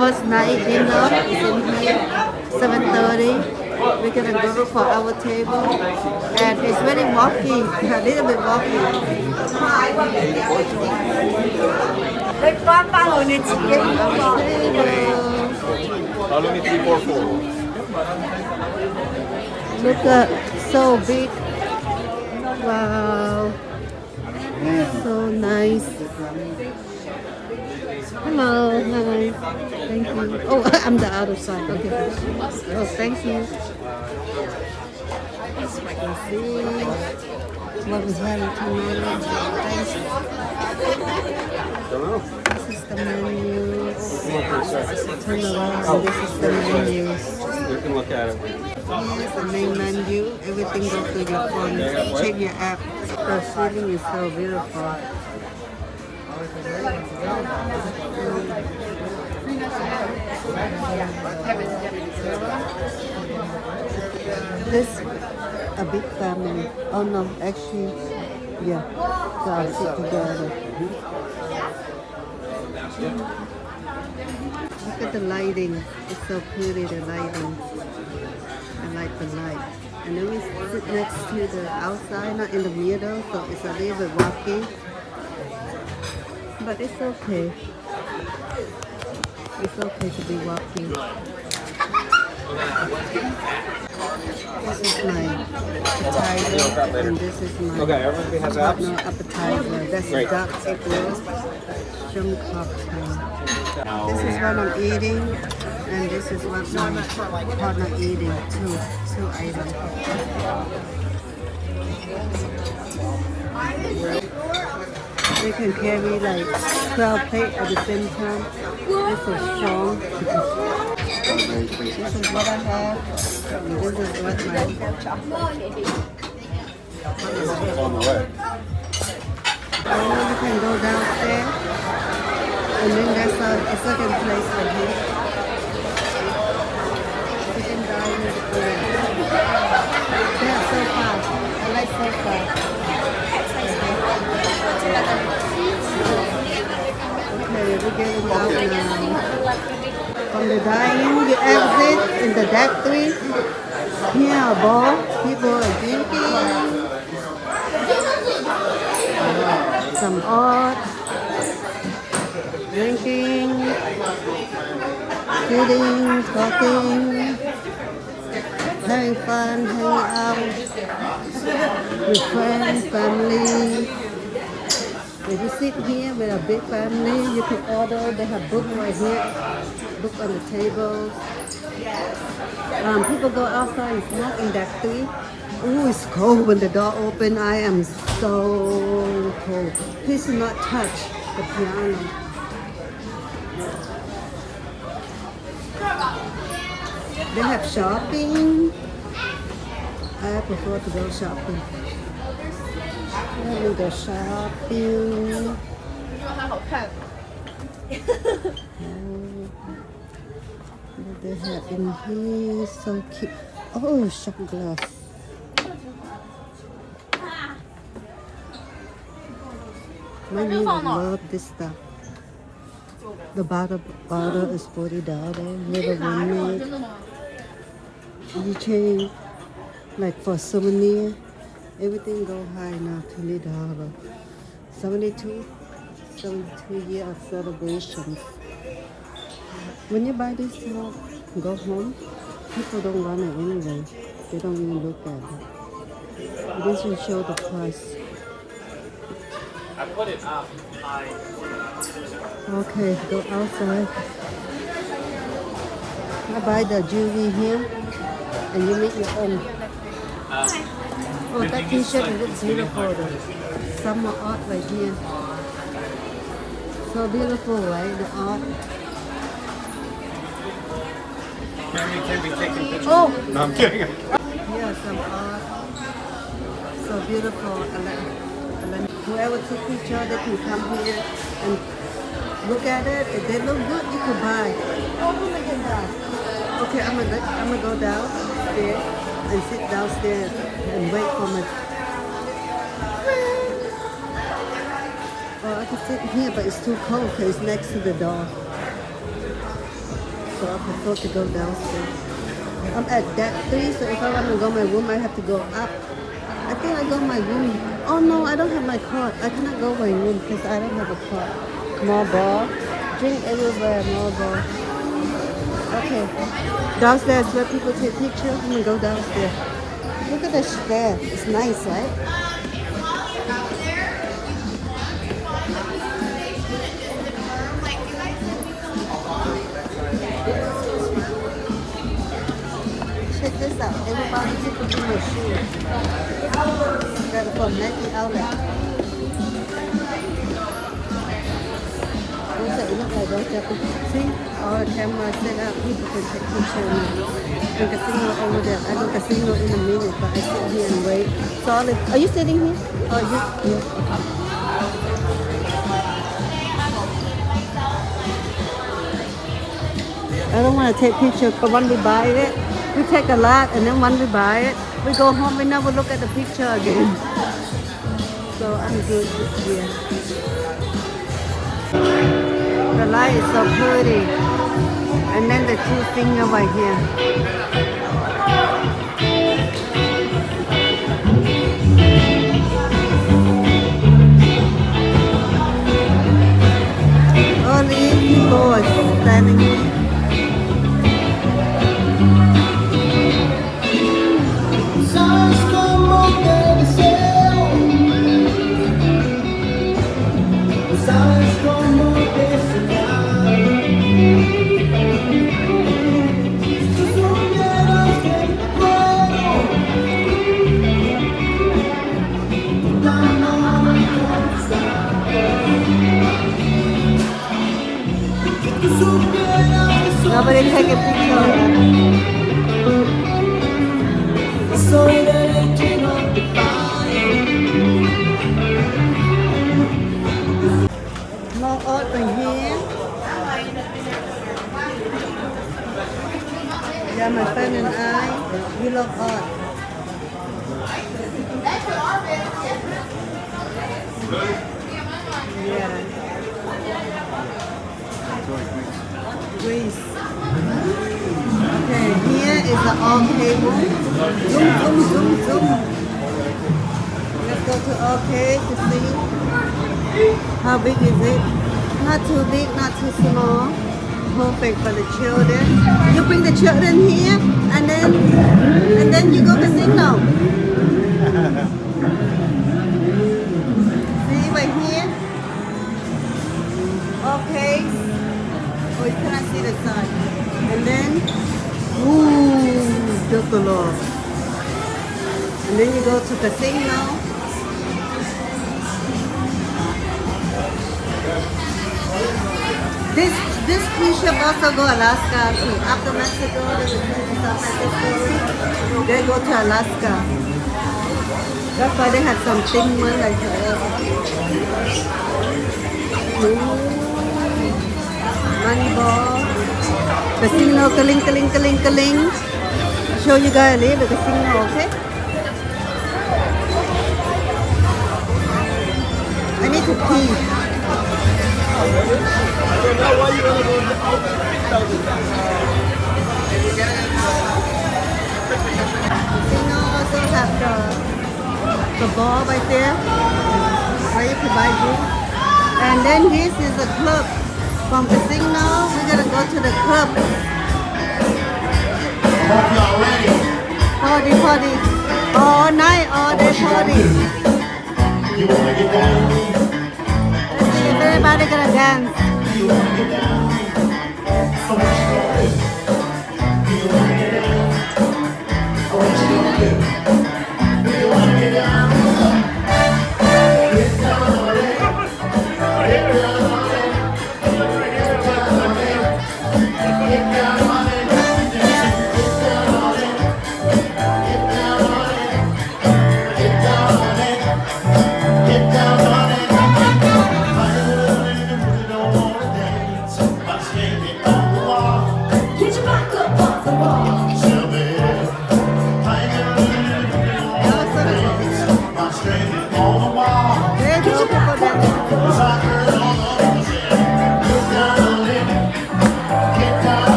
first night dinner is in here, 7:30. We're gonna go for our table, and it's very walky, a little bit walky. Only 344. Look at so big. Wow. So nice. Hello, hi. Thank you. Oh, I'm the other side. Okay. Oh, thank you. Let's see what we have tonight. This is the menu. Turn around. This is the menu. You can look at it. Here's the main menu. Everything goes through your phone. Check your app. The ceiling is so beautiful. This a big family. Oh no, actually, yeah. So I'll sit together. Look at the lighting. It's so pretty, the lighting. I like the light. And then we sit next to the outside, not in the middle, so it's a little bit rocky. But it's okay. It's okay to be walking. This is my appetizer, and this is my Okay, everybody has apps? appetizer. That's Great. duck egg roll, shrimp cocktail. This is what I'm eating, and this is what my partner eating. Two items. They can carry like 12 plates at the same time. It's so strong. This is what I have. And this is what my On the way. you can go downstairs. And then there's a second place for here. You can dine with the yeah, so fast. I like so fast. Okay, we're getting out now. From the dining, you exit in the deck 3. Here a bar, people are drinking. Some art, drinking, eating, talking, having fun, hanging out with friends, family. If you sit here with a big family, you can order. They have book right here, book on the tables. People go outside and smoke in deck 3. Ooh, it's cold when the door open. I am so cold. Please do not touch the piano. They have shopping. I prefer to go shopping. Let me go shopping. What they have in here? So cute. Oh, shot glass. My niece love this stuff. The bottle is $40. Little mermaid. You change like for souvenir. Everything go high now, $20. 72 years of celebrations. When you buy this stuff, go home, people don't want it anyway. They don't even look at it. This will show the price. I put it up high. Okay, go outside. I buy the jewelry here, and you make your own. Oh, that t-shirt looks beautiful. The summer art right here. So beautiful, right? The art. Can be taking pictures. Oh! No, I'm kidding. Yeah, some art. So beautiful. And then whoever took picture, they can come here and look at it. If they look good, you can buy. Oh, look at that. Okay, I'm gonna go downstairs and sit downstairs and wait for my friend. Oh, I can sit here, but it's too cold because it's next to the door. so I prefer to go downstairs. I'm at deck 3, so if I want to go my room, I have to go up. I think I go my room. Oh no, I don't have my card. I cannot go my room because I don't have a card. More bar. Drink everywhere, more bar. Okay. Downstairs where people take pictures. I'm gonna go downstairs. Look at the stair. It's nice, right? Check this out. Everybody took a picture of shoes. That's from Nike Outlet. It looks like those Japanese. See, all the cameras set up. People can take pictures now. The casino over there. I go casino in a minute, but I sit here and wait. Sorry. Are you sitting here? Oh, you? Yeah. I don't want to take pictures, but when we buy it, we take a lot, and then when we buy it, we go home, we never look at the picture again. So I'm good this year. The light is so pretty. And then the two finger right here. All these people are standing here. Nobody take a picture of that. More art right here. Yeah, my friend and I, we love art. Yeah. Greece. Okay, here is the arcade. Zoom. Let's go to arcade to see how big is it. Not too big, not too small. Perfect for the children. You bring the children here, and then you go casino. See right here. Okay. Oh, you cannot see the side. And then, ooh, just the Lord. And then you go to casino. This cruise ship also go Alaska too. After Mexico, there's a cruise in San Francisco. They go to Alaska. That's why they had some thin one like that. Money ball. Casino, kaling. Show you guys a little casino, okay? I need to pee. Casino also have the ball right there where you can buy drinks. And then this is a club. From casino, we're gonna go to the club. Party. All night, all day party. Let's see if everybody gonna dance.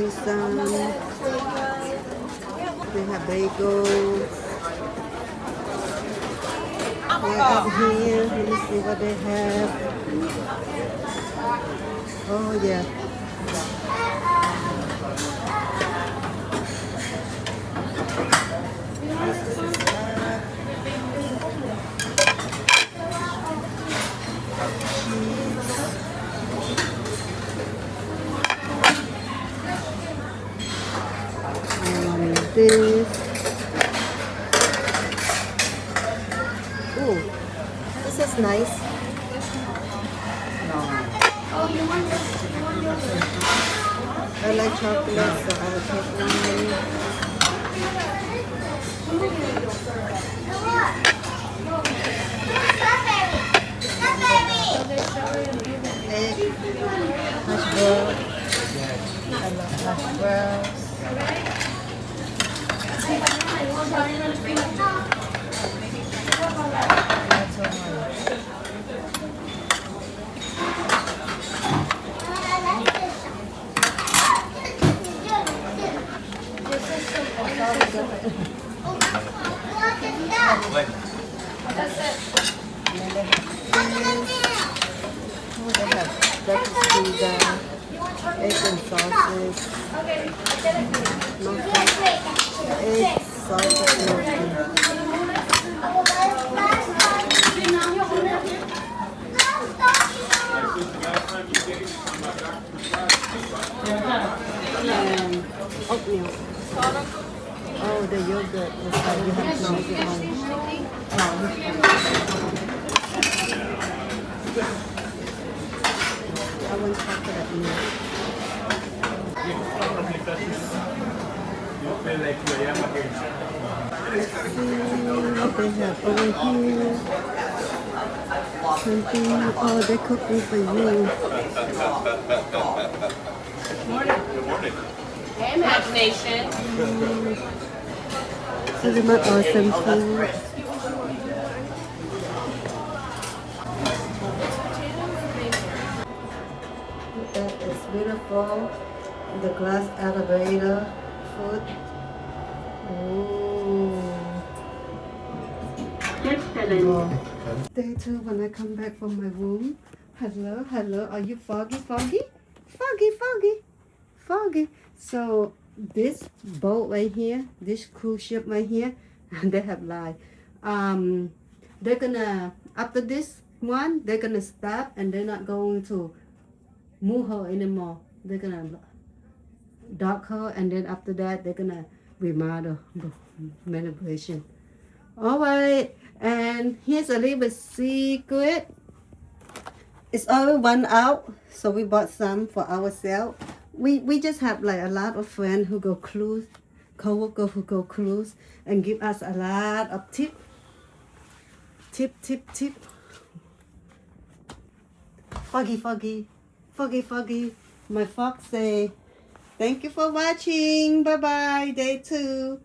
croissant. They have bagels. Right up here, let me see what they have. Oh yeah. This. Ooh, this is nice. I like chocolate, so I will take one. Egg, hash brown. I love hash browns. Breakfast pizza, eggs and sauces, eggs, sausage, and oatmeal. Oh, the yogurt. That's why you have to make it home. I want chocolate milk. Let's see what they have over here. Something. Oh, they're cooking for you. Good morning. Hey, imagination. This is my awesome food. That is beautiful. The glass elevator food. Ooh. Oh. Day 2 when I come back from my room. Hello, hello. Are you foggy, foggy? Foggy, foggy, foggy. So this boat right here, this cruise ship right here, they have lied. They're gonna, after this one, they're gonna stop and they're not going to move her anymore. They're gonna dock her, and then after that they're gonna remodel the manipulation. All right, and here's a little bit secret. It's already run out, so we bought some for ourselves. We just have like a lot of friends who go cruise, co-worker who go cruise, and give us a lot of tip. Foggy, foggy, foggy, foggy. My fox say, thank you for watching. Bye bye, day 2.